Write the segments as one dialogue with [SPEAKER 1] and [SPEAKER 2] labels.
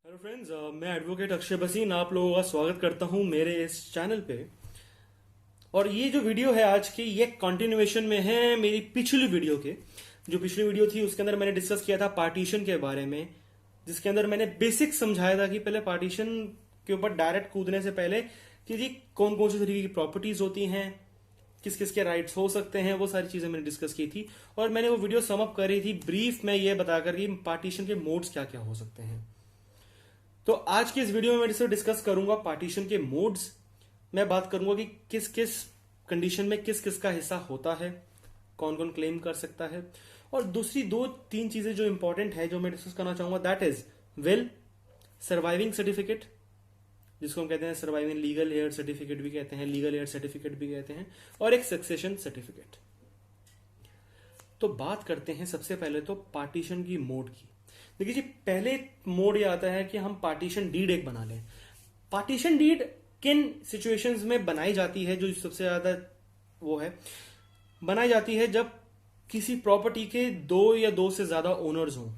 [SPEAKER 1] Hello friends, मैं advocate Akshay Bhasin आप लोगों का स्वागत करता हूं मेरे इस चैनल पे। और ये जो वीडियो है आज की, ये कंटिन्यूएशन में है मेरी पिछली वीडियो के। जो पिछली वीडियो थी उसके अंदर मैंने डिस्कस किया था पार्टीशन के बारे में, जिसके अंदर मैंने बेसिक समझाया था कि पहले पार्टीशन के ऊपर डायरेक्ट कूदने से पहले कि जी कौन कौन सी तरीके की प्रॉपर्टीज होती हैं, किस किस के राइट्स हो सकते हैं, वो सारी चीजें मैंने डिस्कस की थी। और मैंने वो वीडियो सम अप करी थी ब्रीफ में ये बताकर कि पार्टीशन के मोड्स क्या क्या हो सकते हैं। तो आज की इस वीडियो में मैं इससे डिस्कस करूंगा पार्टीशन के मोड्स। मैं बात करूंगा कि किस किस कंडीशन में किस किस का हिस्सा होता है, कौन कौन क्लेम कर सकता है। और दूसरी दो तीन चीजें जो इंपॉर्टेंट है जो मैं डिस्कस करना चाहूंगा, that is will, surviving certificate जिसको हम कहते हैं सर्वाइविंग लीगल हेयर सर्टिफिकेट भी कहते हैं, लीगल हेयर सर्टिफिकेट भी कहते हैं, और एक सक्सेशन सर्टिफिकेट। तो बात करते हैं सबसे पहले तो पार्टीशन की मोड की। देखिए जी, पहले मोड ये आता है कि हम पार्टीशन डीड एक बना लें। पार्टीशन डीड किन सिचुएशंस में बनाई जाती है, जो सबसे ज्यादा वो है, बनाई जाती है जब किसी प्रॉपर्टी के दो या दो से ज्यादा ओनर्स हों।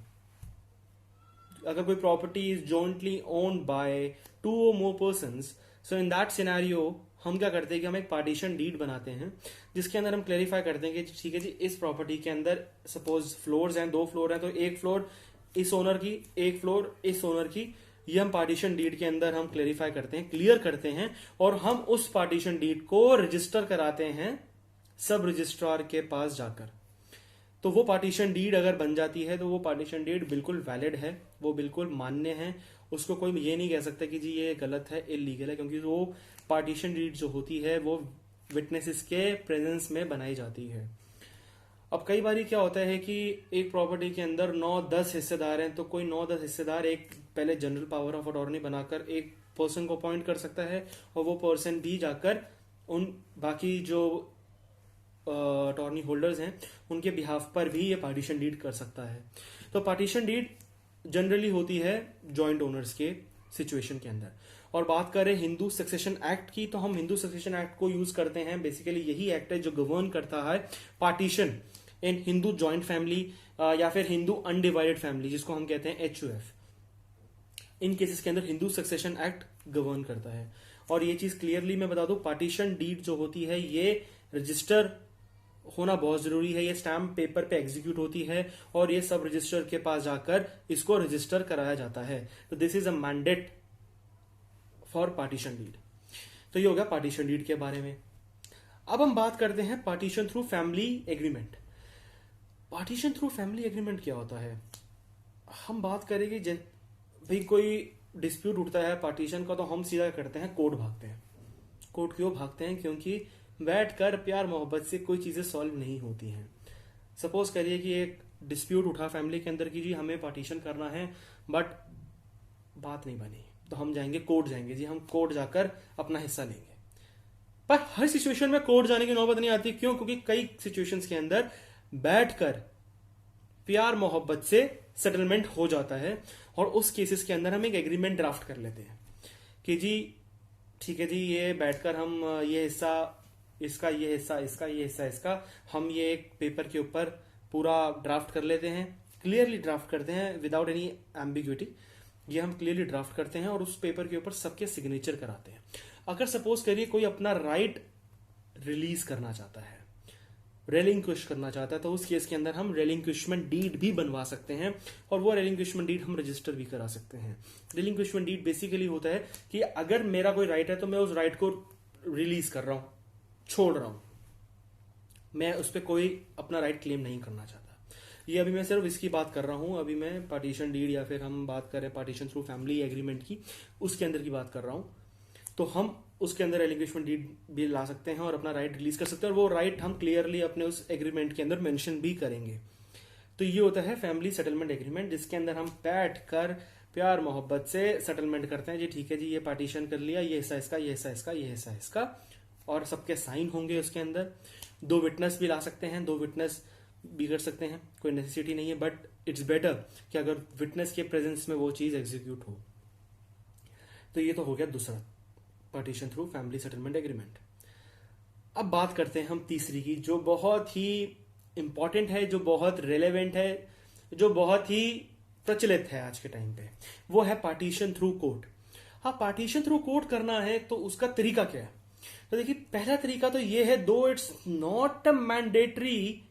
[SPEAKER 1] अगर कोई property is jointly owned by two और more persons, so in that scenario हम क्या करते हैं कि हम एक पार्टीशन डीड बनाते हैं, जिसके अंदर हम क्लेरिफाई करते हैं कि ठीक है जी, इस प्रॉपर्टी के अंदर सपोज फ्लोर्स हैं, दो फ्लोर हैं, तो एक फ्लोर इस ओनर की, एक फ्लोर इस ओनर की। ये हम पार्टीशन डीड के अंदर हम क्लेरिफाई करते हैं, क्लियर करते हैं, और हम उस पार्टीशन डीड को रजिस्टर कराते हैं सब रजिस्ट्रार के पास जाकर। तो वो पार्टीशन डीड अगर बन जाती है तो वो पार्टीशन डीड बिल्कुल वैलिड है, वो बिल्कुल मान्य है। उसको कोई ये नहीं कह सकता कि जी ये गलत है, इलीगल है, क्योंकि वो पार्टीशन डीड जो होती है वो विटनेसेस के प्रेजेंस में बनाई जाती है। अब कई बार क्या होता है कि एक प्रॉपर्टी के अंदर 9-10 हिस्सेदार हैं, तो कोई 9-10 हिस्सेदार एक पहले जनरल पावर ऑफ अटॉर्नी बनाकर एक पर्सन को अपॉइंट कर सकता है, और वो पर्सन भी जाकर उन बाकी जो अटॉर्नी होल्डर्स हैं उनके बिहाफ पर भी ये पार्टीशन डीड कर सकता है। तो पार्टीशन डीड जनरली होती है जॉइंट ओनर्स के सिचुएशन के अंदर। और बात करें हिंदू सक्सेशन एक्ट की, तो हम हिंदू सक्सेशन एक्ट को यूज करते हैं। बेसिकली यही एक्ट है जो गवर्न करता है पार्टीशन इन हिंदू जॉइंट फैमिली या फिर हिंदू अनडिवाइडेड फैमिली, जिसको हम कहते हैं HUF। इन केसेस के अंदर हिंदू सक्सेशन एक्ट गवर्न करता है। और ये चीज क्लियरली मैं बता दूं, पार्टीशन डीड जो होती है ये रजिस्टर होना बहुत जरूरी है। ये स्टैम्प पेपर पे एग्जीक्यूट होती है और ये सब रजिस्टर के पास जाकर इसको रजिस्टर कराया जाता है। तो this is a mandate for partition deed. तो ये हो गया पार्टीशन डीड के बारे में। अब हम बात करते हैं partition through family agreement. Partition through family agreement क्या होता है? हम बात करेंगे भाई कोई डिस्प्यूट उठता है पार्टीशन का, तो हम सीधा करते हैं कोर्ट भागते हैं। कोर्ट क्यों भागते हैं? क्योंकि बैठकर प्यार मोहब्बत से कोई चीजें सॉल्व नहीं होती हैं। सपोज करिए कि एक डिस्प्यूट उठा फैमिली के अंदर कि जी हमें पार्टीशन करना है, बट बात नहीं बनी, तो हम जाएंगे कोर्ट, जाएंगे जी, हम कोर्ट जाकर अपना हिस्सा लेंगे। पर हर सिचुएशन में कोर्ट जाने की नौबत नहीं आती। क्यों? क्योंकि कई सिचुएशंस के अंदर बैठकर प्यार मोहब्बत से सेटलमेंट हो जाता है, और उस केसेस के अंदर हम एक एग्रीमेंट ड्राफ्ट कर लेते हैं कि जी ठीक है जी, ये बैठकर हम ये हिस्सा इसका, ये हिस्सा इसका, ये हिस्सा इसका, हम ये एक पेपर के ऊपर पूरा ड्राफ्ट कर लेते हैं, क्लियरली ड्राफ्ट करते हैं विदाउट एनी एम्बिग्विटी। ये हम क्लियरली ड्राफ्ट करते हैं और उस पेपर के ऊपर सबके सिग्नेचर कराते हैं। अगर सपोज करिए कोई अपना राइट रिलीज करना चाहता है, रेलिंक्विश करना चाहता है, तो उस केस के अंदर हम रेलिंक्विशमेंट डीड भी बनवा सकते हैं, और वो रेलिंक्विशमेंट डीड हम रजिस्टर भी करा सकते हैं। रेलिंक्विशमेंट डीड बेसिकली होता है कि अगर मेरा कोई राइट है तो मैं उस राइट को रिलीज कर रहा हूं, छोड़ रहा हूं, मैं उस पर कोई अपना राइट क्लेम नहीं करना चाहता। ये अभी मैं सिर्फ इसकी बात कर रहा हूं, अभी मैं पार्टीशन डीड या फिर हम बात करें पार्टीशन थ्रू फैमिली एग्रीमेंट की, उसके अंदर की बात कर रहा हूं। तो हम उसके अंदर रेलिंक्विशमेंट डीड भी ला सकते हैं और अपना राइट रिलीज कर सकते हैं, और वो राइट हम क्लियरली अपने उस एग्रीमेंट के अंदर मेंशन भी करेंगे। तो ये होता है फैमिली सेटलमेंट एग्रीमेंट, जिसके अंदर हम बैठ कर प्यार मोहब्बत से सेटलमेंट करते हैं। जी ठीक है जी, ये पार्टीशन कर लिया, ये हिस्सा इसका, ये हिस्सा इसका, ये हिस्सा इसका, और सबके साइन होंगे उसके अंदर। दो विटनेस भी ला सकते हैं, दो विटनेस भी कर सकते हैं, कोई नेसेसिटी नहीं है, बट इट्स बेटर कि अगर विटनेस के प्रेजेंस में वो चीज एग्जीक्यूट हो। तो ये तो हो गया दूसरा, partition through family settlement agreement. अब बात करते हैं हम तीसरी की, जो बहुत ही इंपॉर्टेंट है, जो बहुत रेलेवेंट है, जो बहुत ही प्रचलित है आज के टाइम पे, वो है पार्टीशन थ्रू कोर्ट। हाँ, पार्टीशन थ्रू कोर्ट करना है तो उसका तरीका क्या है? तो देखिए, पहला तरीका तो ये है, दो इट्स नॉट मैंडेटरी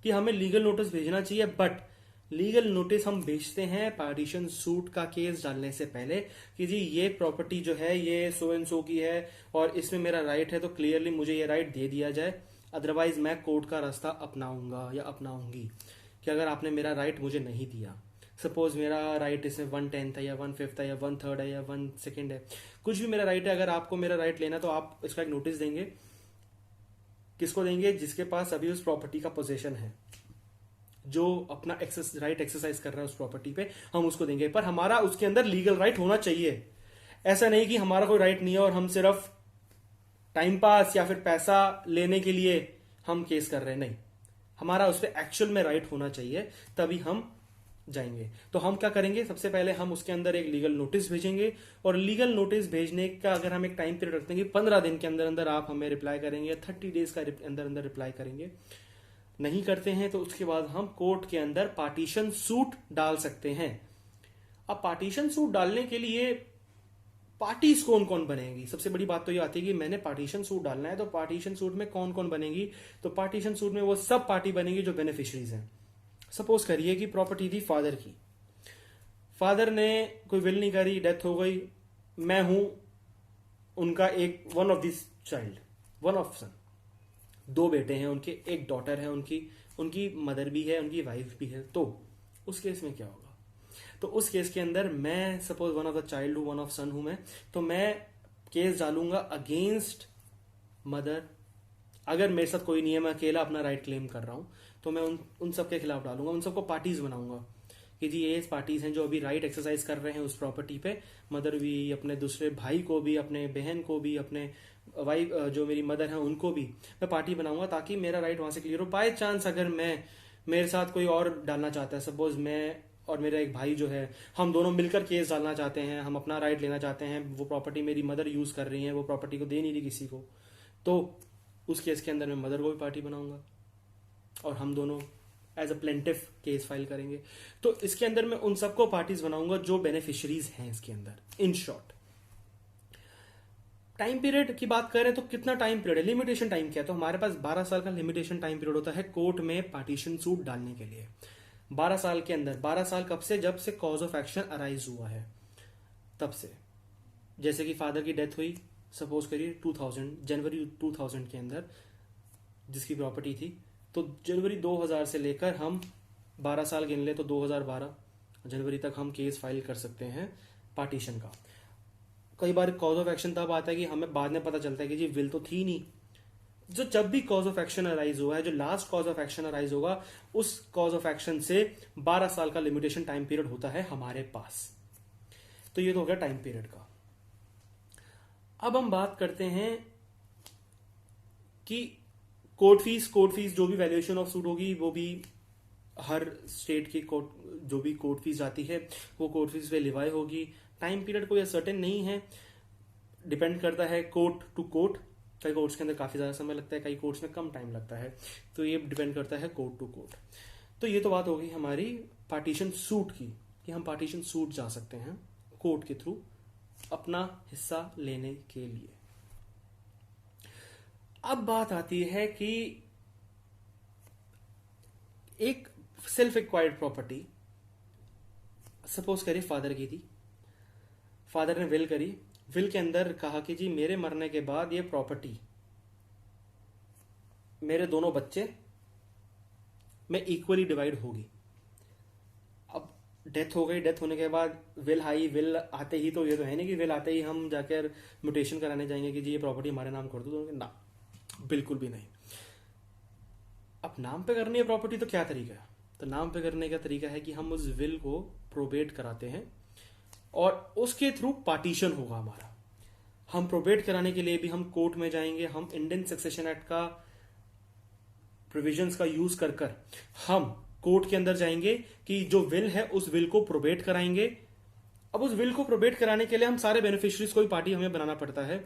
[SPEAKER 1] कि हमें लीगल नोटिस भेजना चाहिए, बट लीगल नोटिस हम भेजते हैं पार्टीशन सूट का केस डालने से पहले कि जी ये प्रॉपर्टी जो है ये सो एंड सो की है और इसमें मेरा राइट है, तो क्लियरली मुझे ये राइट दे दिया जाए, अदरवाइज मैं कोर्ट का रास्ता अपनाऊंगा या अपनाऊंगी। कि अगर आपने मेरा राइट मुझे नहीं दिया, सपोज मेरा राइट इसमें 1/10 है या 1/5 है या 1/3 है या 1/2 है, कुछ भी मेरा राइट है, अगर आपको मेरा राइट लेना तो आप इसका एक नोटिस देंगे। किसको देंगे? जिसके पास अभी उस प्रॉपर्टी का पोजेशन है, जो अपना राइट एक्सरसाइज कर रहा है उस प्रॉपर्टी पे, हम उसको देंगे। पर हमारा उसके अंदर लीगल राइट होना चाहिए। ऐसा नहीं कि हमारा कोई राइट नहीं है और हम सिर्फ टाइम पास या फिर पैसा लेने के लिए हम केस कर रहे हैं, नहीं, हमारा उस पर एक्चुअल में राइट होना चाहिए, तभी हम जाएंगे। तो हम क्या करेंगे? सबसे पहले हम उसके अंदर एक लीगल नोटिस भेजेंगे, और लीगल नोटिस भेजने का अगर हम एक टाइम पीरियड रखते हैं कि 15 दिन के अंदर अंदर आप हमें रिप्लाई करेंगे, 30 डेज का अंदर अंदर रिप्लाई करेंगे, नहीं करते हैं तो उसके बाद हम कोर्ट के अंदर पार्टीशन सूट डाल सकते हैं। अब पार्टीशन सूट डालने के लिए पार्टीज कौन कौन बनेगी? सबसे बड़ी बात तो ये आती है कि मैंने पार्टीशन सूट डालना है, तो पार्टीशन सूट में कौन कौन बनेगी? तो पार्टीशन सूट में वो सब पार्टी बनेगी जो बेनिफिशरीज हैं। सपोज करिए कि प्रॉपर्टी थी फादर की, फादर ने कोई विल नहीं करी, डेथ हो गई, मैं हूं उनका एक one of this child, one of son, 2 बेटे हैं उनके, एक डॉटर है उनकी मदर भी है, उनकी वाइफ भी है। तो उस केस में क्या होगा? तो उस केस के अंदर मैं suppose one of the child हूं, वन ऑफ सन हूं मैं, तो मैं केस डालूंगा अगेंस्ट मदर। अगर मेरे साथ कोई नहीं है, मैं अकेला अपना राइट क्लेम कर रहा हूं, तो मैं उन सब के खिलाफ डालूंगा, उन सबको पार्टीज बनाऊंगा कि जी ये पार्टीज हैं जो अभी राइट एक्सरसाइज कर रहे हैं उस प्रॉपर्टी पे। मदर भी, अपने दूसरे भाई को भी, अपने बहन को भी, अपने वाइफ जो मेरी मदर है उनको भी मैं पार्टी बनाऊंगा, ताकि मेरा राइट वहां से क्लियर हो। बाय चांस अगर मेरे साथ कोई और डालना चाहता है, सपोज मैं और मेरा एक भाई जो है, हम दोनों मिलकर केस डालना चाहते हैं, हम अपना राइट लेना चाहते हैं, वो प्रॉपर्टी मेरी मदर यूज कर रही है, वो प्रॉपर्टी को दे नहीं रही किसी को, तो उस केस के अंदर मैं मदर को भी पार्टी बनाऊंगा और हम दोनों as a plaintiff case file करेंगे। तो इसके अंदर मैं उन सबको पार्टीज बनाऊंगा जो बेनिफिशरीज हैं इसके अंदर। इन शॉर्ट, टाइम पीरियड की बात करें तो कितना टाइम पीरियड है, लिमिटेशन टाइम क्या है? तो हमारे पास 12 साल का लिमिटेशन टाइम पीरियड होता है कोर्ट में पार्टीशन सूट डालने के लिए। 12 साल के अंदर, 12 साल कब से? जब से कॉज ऑफ एक्शन अराइज हुआ है तब से। जैसे कि फादर की डेथ हुई, सपोज करिए 2000 जनवरी 2000 के अंदर जिसकी प्रॉपर्टी थी, तो जनवरी 2000 से लेकर हम 12 साल गिन ले तो 2012 जनवरी तक हम केस फाइल कर सकते हैं पार्टीशन का। कई बार कॉज ऑफ एक्शन तब आता है कि हमें बाद में पता चलता है कि जी विल तो थी नहीं। जो जब भी कॉज ऑफ एक्शन अराइज हुआ है, जो last cause of action arise होगा, उस कॉज ऑफ एक्शन से 12 साल का लिमिटेशन टाइम पीरियड होता है हमारे पास। तो ये तो हो गया टाइम पीरियड का। अब हम बात करते हैं कि कोर्ट फीस जो भी वैल्यूएशन ऑफ सूट होगी, वो भी हर स्टेट की कोर्ट जो भी कोर्ट फीस आती है वो कोर्ट फीस पे लिवाई होगी। टाइम पीरियड कोई सर्टेन नहीं है, डिपेंड करता है कोर्ट टू कोर्ट। कई कोर्ट्स के अंदर काफी ज्यादा समय लगता है, कई कोर्ट्स में कम टाइम लगता है, तो ये डिपेंड करता है कोर्ट टू कोर्ट। तो ये तो बात होगी हमारी पार्टीशन सूट की, कि हम पार्टीशन सूट जा सकते हैं कोर्ट के थ्रू अपना हिस्सा लेने के लिए। अब बात आती है कि एक सेल्फ एक्वायर्ड प्रॉपर्टी, सपोज करिए फादर की थी, फादर ने विल करी, विल के अंदर कहा कि जी मेरे मरने के बाद ये प्रॉपर्टी मेरे दोनों बच्चे में इक्वली डिवाइड होगी। अब डेथ हो गई, डेथ होने के बाद विल आई, विल आते ही तो ये तो है नहीं कि विल आते ही हम जाकर म्यूटेशन कराने जाएंगे कि जी ये प्रॉपर्टी हमारे नाम कर दो, तो ना, बिल्कुल भी नहीं। अब नाम पे करनी है प्रॉपर्टी तो क्या तरीका है? तो नाम पे करने का तरीका है कि हम उस विल को प्रोबेट कराते हैं और उसके थ्रू पार्टीशन होगा हमारा। हम प्रोबेट कराने के लिए भी हम कोर्ट में जाएंगे, हम इंडियन सक्सेशन एक्ट का प्रोविजंस का यूज कर हम कोर्ट के अंदर जाएंगे कि जो विल है उस विल को प्रोबेट कराएंगे। अब उस विल को प्रोबेट कराने के लिए हम सारे बेनिफिशियरीज को पार्टी हमें बनाना पड़ता है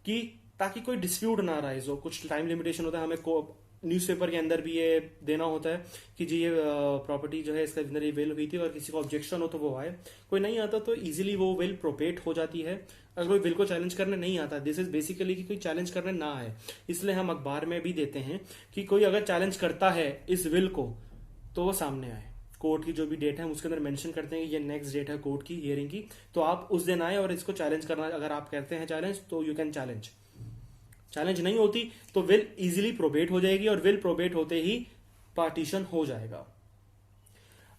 [SPEAKER 1] कि ताकि कोई डिस्प्यूट ना राइज हो। कुछ टाइम लिमिटेशन होता है, हमें न्यूज़पेपर के अंदर भी ये देना होता है कि जी ये प्रॉपर्टी जो है इसका अंदर ये विल हुई थी, और किसी को ऑब्जेक्शन हो तो वो आए, कोई नहीं आता तो इजीली वो विल प्रोपेट हो जाती है। अगर कोई विल को चैलेंज करने नहीं आता, दिस इज बेसिकली कि कोई चैलेंज करने ना आए, इसलिए हम अखबार में भी देते हैं कि कोई अगर चैलेंज करता है इस विल को तो वो सामने आए। कोर्ट की जो भी डेट है उसके अंदर मेंशन करते हैं कि ये नेक्स्ट डेट है कोर्ट की हियरिंग की, तो आप उस दिन आए और इसको चैलेंज करना, अगर आप करते हैं चैलेंज तो यू कैन चैलेंज। चैलेंज नहीं होती तो विल इजीली प्रोबेट हो जाएगी, और विल प्रोबेट होते ही पार्टीशन हो जाएगा।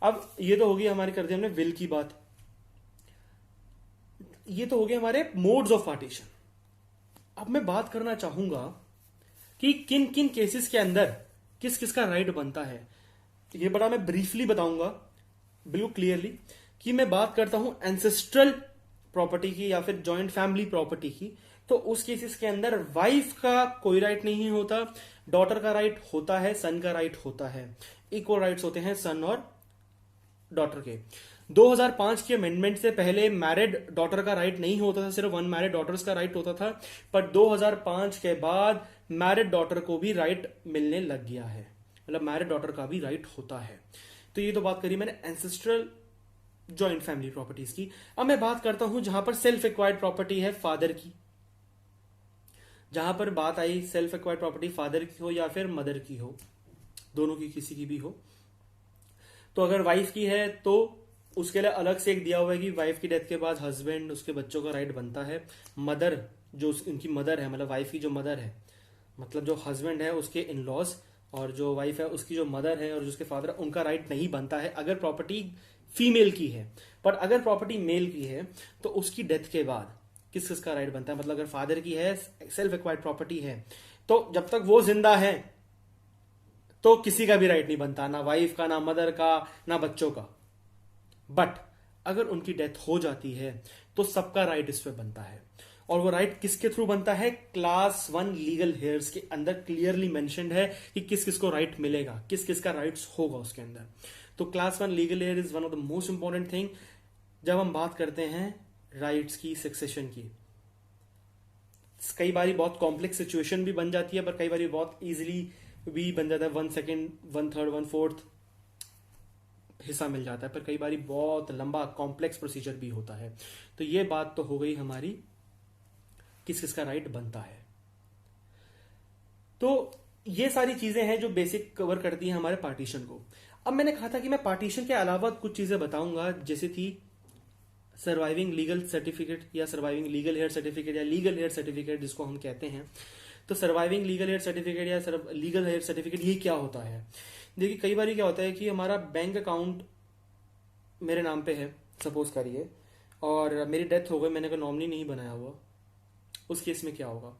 [SPEAKER 1] अब ये तो होगी हमारी, कर दी हमने विल की बात, ये तो हो गए हमारे मोड्स ऑफ पार्टीशन। अब मैं बात करना चाहूंगा कि किन किन केसेस के अंदर किस किस का राइट बनता है। ये बड़ा मैं ब्रीफली बताऊंगा, बिल्कुल क्लियरली, कि मैं बात करता हूं एंसेस्ट्रल प्रॉपर्टी की या फिर जॉइंट फैमिली प्रॉपर्टी की, तो उस केसेस के अंदर वाइफ का कोई राइट नहीं होता, डॉटर का राइट होता है, सन का राइट होता है, इक्वल राइट्स होते हैं सन और डॉटर के। 2005 की अमेंडमेंट से पहले मैरिड डॉटर का राइट नहीं होता था, सिर्फ अनमैरिड डॉटर्स का राइट होता था, पर 2005 के बाद मैरिड डॉटर को भी राइट मिलने लग गया है, मतलब मैरिड डॉटर का भी राइट होता है। तो ये तो बात करी मैंने एंसेस्ट्रल जॉइंट फैमिली प्रॉपर्टीज की। अब मैं बात करता हूं जहां पर सेल्फ एक्वायर्ड प्रॉपर्टी है फादर की, जहां पर बात I self acquired property father की हो या फिर मदर की हो, दोनों की किसी की भी हो, तो अगर वाइफ की है तो उसके लिए अलग से एक दिया हुआ है कि वाइफ की डेथ के बाद हस्बैंड उसके बच्चों का राइट बनता है। मदर जो उनकी मदर है, मतलब वाइफ की जो मदर है, मतलब जो हस्बैंड है उसके इन लॉज, और जो वाइफ है उसकी जो मदर है और जो उसके फादर है, उनका राइट नहीं बनता है अगर प्रॉपर्टी फीमेल की है। पर अगर प्रॉपर्टी मेल की है तो उसकी डेथ के बाद किस किसका राइट बनता है, मतलब अगर फादर की है, सेल्फ एक्वायर्ड प्रॉपर्टी है, तो जब तक वो जिंदा है तो किसी का भी राइट नहीं बनता, ना वाइफ का, ना मदर का, ना बच्चों का। बट अगर उनकी डेथ हो जाती है तो सबका राइट इस पे बनता है, और वो राइट किसके थ्रू बनता है, क्लास 1 लीगल हेयर्स के अंदर क्लियरली मेंशन्ड है कि किस किस को राइट मिलेगा, किस किस का राइट्स होगा उसके अंदर। तो class 1 legal here is one of the most important thing जब हम बात करते हैं राइट्स की, सक्सेशन की। कई बार बहुत कॉम्प्लेक्स सिचुएशन भी बन जाती है, पर कई बार बहुत इजीली भी बन जाता है, 1/2, 1/3, 1/4 हिस्सा मिल जाता है, पर कई बार बहुत लंबा कॉम्प्लेक्स प्रोसीजर भी होता है। तो ये बात तो हो गई हमारी किस किस का राइट बनता है। तो ये सारी चीजें हैं जो बेसिक कवर करती हैं हमारे पार्टीशन को। अब मैंने कहा था कि मैं पार्टीशन के अलावा कुछ चीजें बताऊंगा, जैसे थी सर्वाइविंग लीगल सर्टिफिकेट या सर्वाइविंग लीगल हेयर सर्टिफिकेट या लीगल हेयर सर्टिफिकेट जिसको हम कहते हैं। तो सर्वाइविंग लीगल हेयर सर्टिफिकेट या लीगल हेयर सर्टिफिकेट ये क्या होता है। देखिए कई बार क्या होता है कि हमारा बैंक अकाउंट मेरे नाम पे है, सपोज करिए, और मेरी डेथ हो गई, मैंने कोई नॉमिनी नहीं बनाया हुआ, उस केस में क्या होगा।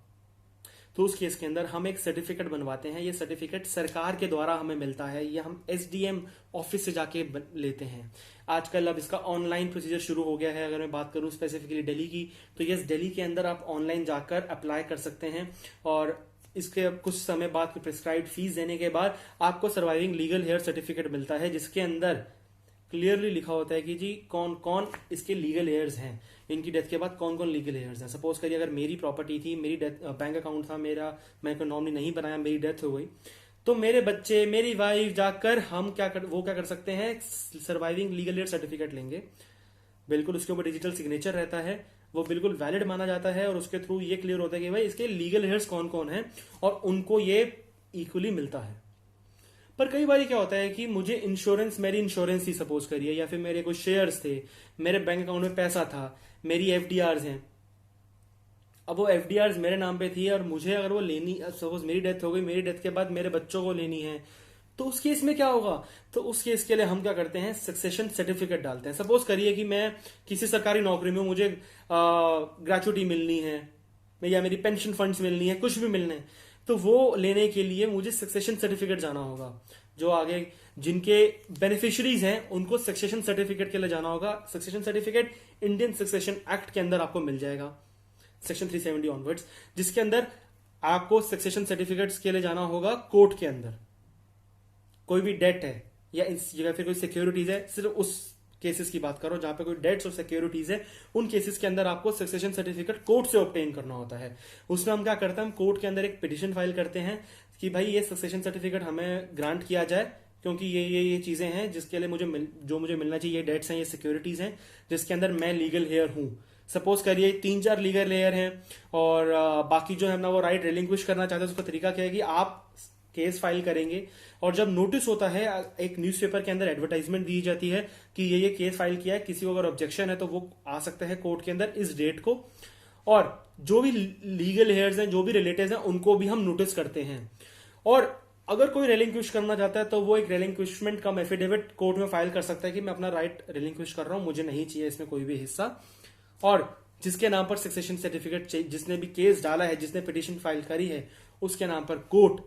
[SPEAKER 1] तो उस केस के अंदर हम एक सर्टिफिकेट बनवाते हैं, ये सर्टिफिकेट सरकार के द्वारा हमें मिलता है, या हम एसडीएम ऑफिस से जाके लेते हैं। आजकल अब इसका ऑनलाइन प्रोसीजर शुरू हो गया है। अगर मैं बात करूं स्पेसिफिकली दिल्ली की, तो यस, दिल्ली के अंदर आप ऑनलाइन जाकर अप्लाई कर सकते हैं, और इसके कुछ समय बाद प्रिस्क्राइब्ड फीस देने के बाद आपको सर्वाइविंग लीगल हेयर सर्टिफिकेट मिलता है, जिसके अंदर क्लियरली लिखा होता है कि जी कौन कौन इसके लीगल हेयर्स हैं, इनकी डेथ के बाद कौन कौन लीगल हेयर्स हैं। सपोज करिए अगर मेरी प्रॉपर्टी थी, मेरी डेथ, बैंक अकाउंट था मेरा, मैंने कोई नॉमिनी नहीं बनाया, मेरी डेथ हो गई, तो मेरे बच्चे, मेरी वाइफ जाकर हम क्या कर सकते हैं, सर्वाइविंग लीगल हेयर सर्टिफिकेट लेंगे। बिल्कुल उसके ऊपर डिजिटल सिग्नेचर रहता है, वो बिल्कुल वैलिड माना जाता है, और उसके थ्रू ये क्लियर होता है कि भाई इसके लीगल हेयर्स कौन कौन है, और उनको ये इक्वली मिलता है। पर कई बार क्या होता है कि मुझे इंश्योरेंस, मेरी इंश्योरेंस ही सपोज करिए, या फिर मेरे कुछ शेयर्स थे, मेरे बैंक अकाउंट में पैसा था, मेरी एफडीआर्स हैं, अब वो एफडीआर्स मेरे नाम पे थी और मुझे अगर वो लेनी, सपोज मेरी डेथ हो गई, मेरी डेथ के बाद मेरे बच्चों को लेनी है, तो उस केस में क्या होगा। तो उस केस के लिए हम क्या करते हैं, सक्सेशन सर्टिफिकेट डालते हैं। सपोज करिए कि मैं किसी सरकारी नौकरी में हूं, मुझे ग्रेचुटी मिलनी है या मेरी पेंशन फंड्स मिलनी है, कुछ भी मिलने, तो वो लेने के लिए मुझे सक्सेशन सर्टिफिकेट जाना होगा। जो आगे जिनके बेनिफिशियरीज हैं उनको सक्सेशन सर्टिफिकेट के लिए जाना होगा। Succession certificate Indian succession act के अंदर आपको मिल जाएगा, सेक्शन 370 ऑनवर्ड्स, जिसके अंदर आपको सक्सेशन सर्टिफिकेट्स के लिए जाना होगा कोर्ट के अंदर। कोई भी डेट है या फिर कोई सिक्योरिटीज है, सिर्फ उस केसेस की बात कर रहा हूं, जहां पे कोई डेट्स और सिक्योरिटीज है, उन केसेस के अंदर आपको सक्सेशन सर्टिफिकेट कोर्ट से ऑब्टेन करना होता है। उसमें हम क्या करते हैं, हम कोर्ट के अंदर एक पिटिशन फाइल करते हैं कि भाई ये सक्सेशन सर्टिफिकेट हमें ग्रांट किया जाए, क्योंकि ये चीजें हैं जिसके लिए मुझे मिलना चाहिए, ये डेट्स हैं, ये सिक्योरिटीज हैं जिसके अंदर मैं लीगल हेयर हूं। सपोज करिए 3-4 लीगल लेयर हैं और बाकी जो है ना वो राइट रिलिंक्विश करना चाहते हैं। उसका तरीका क्या है कि आप केस फाइल करेंगे और जब नोटिस होता है, एक न्यूज़पेपर के अंदर एडवर्टाइजमेंट दी जाती है कि ये केस फाइल किया है, किसी को अगर ऑब्जेक्शन है तो वो आ सकता है कोर्ट के अंदर इस डेट को, और जो भी लीगल हेयर्स हैं, जो भी रिलेटिव्स हैं, उनको भी हम नोटिस करते हैं। और अगर कोई रिलिंक्विश करना चाहता है तो वो एक रिलिंक्विशमेंट कम एफिडेविट कोर्ट में फाइल कर सकता है कि मैं अपना राइट रिलिंक्विश कर रहा हूं, मुझे नहीं चाहिए इसमें कोई भी हिस्सा। और जिसके नाम पर सक्सेशन सर्टिफिकेट चाहिए, जिसने भी केस डाला है, जिसने पिटीशन फाइल करी है, उसके नाम पर कोर्ट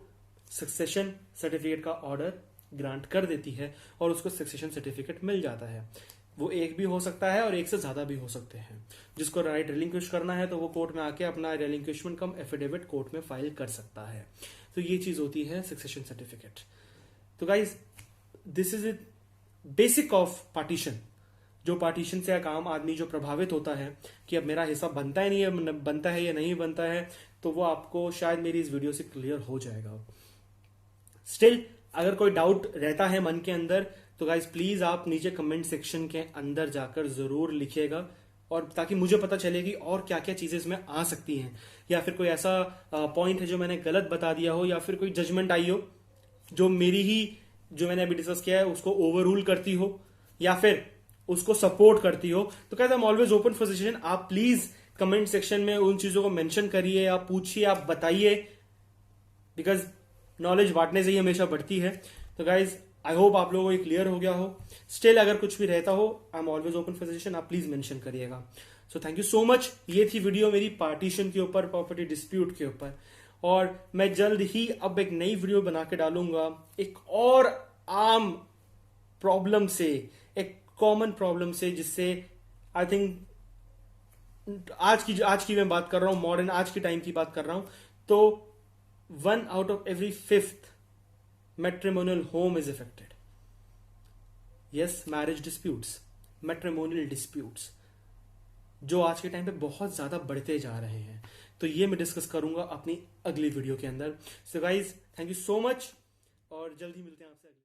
[SPEAKER 1] सक्सेशन सर्टिफिकेट का ऑर्डर ग्रांट कर देती है और उसको सक्सेशन सर्टिफिकेट मिल जाता है। वो एक भी हो सकता है और एक से ज्यादा भी हो सकते हैं। जिसको राइट रिलिंक्विश करना है तो वो कोर्ट में आके अपना रिलिंक्विशमेंट कम एफिडेविट कोर्ट में फाइल कर सकता है। तो ये चीज होती है सक्सेशन सर्टिफिकेट। तो guys, this is it basic of partition. जो पार्टीशन से एक आम आदमी जो प्रभावित होता है कि अब मेरा हिस्सा बनता है नहीं है, बनता है या नहीं बनता है, तो वो आपको शायद मेरी इस वीडियो से क्लियर हो जाएगा। स्टिल अगर कोई डाउट रहता है मन के अंदर तो गाइज प्लीज आप नीचे कमेंट सेक्शन के अंदर जाकर जरूर लिखिएगा, और ताकि मुझे पता चले कि और क्या क्या चीजें इसमें आ सकती हैं, या फिर कोई ऐसा पॉइंट है जो मैंने गलत बता दिया हो, या फिर कोई जजमेंट आई हो जो जो मैंने अभी डिस्कस किया है उसको ओवररूल करती हो या फिर उसको सपोर्ट करती हो। तो कहते हैं ऑलवेज ओपन फॉर सजेशन। आप प्लीज कमेंट सेक्शन में उन चीजों को मेंशन करिए, आप पूछिए, आप बताइए, बिकॉज नॉलेज बांटने से ही हमेशा बढ़ती है। तो गाइज आई होप आप लोगों को ये क्लियर हो गया हो। स्टिल अगर कुछ भी रहता हो, I am always open for suggestion, आप प्लीज मेंशन करिएगा। So thank you so much. ये थी वीडियो मेरी पार्टीशन के ऊपर, प्रॉपर्टी डिस्प्यूट के ऊपर, और मैं जल्द ही अब एक नई वीडियो बना के डालूंगा एक और आम प्रॉब्लम से, एक कॉमन प्रॉब्लम से, जिससे आई थिंक आज की मैं बात कर रहा हूं, मॉडर्न आज के टाइम की बात कर रहा हूं, तो 1 out of every 5th matrimonial home is affected. Yes, marriage disputes, matrimonial disputes, जो आज के टाइम पे बहुत ज्यादा बढ़ते जा रहे हैं। तो ये मैं डिस्कस करूंगा अपनी अगली वीडियो के अंदर। So guys, thank you so much और जल्द ही मिलते हैं आपसे।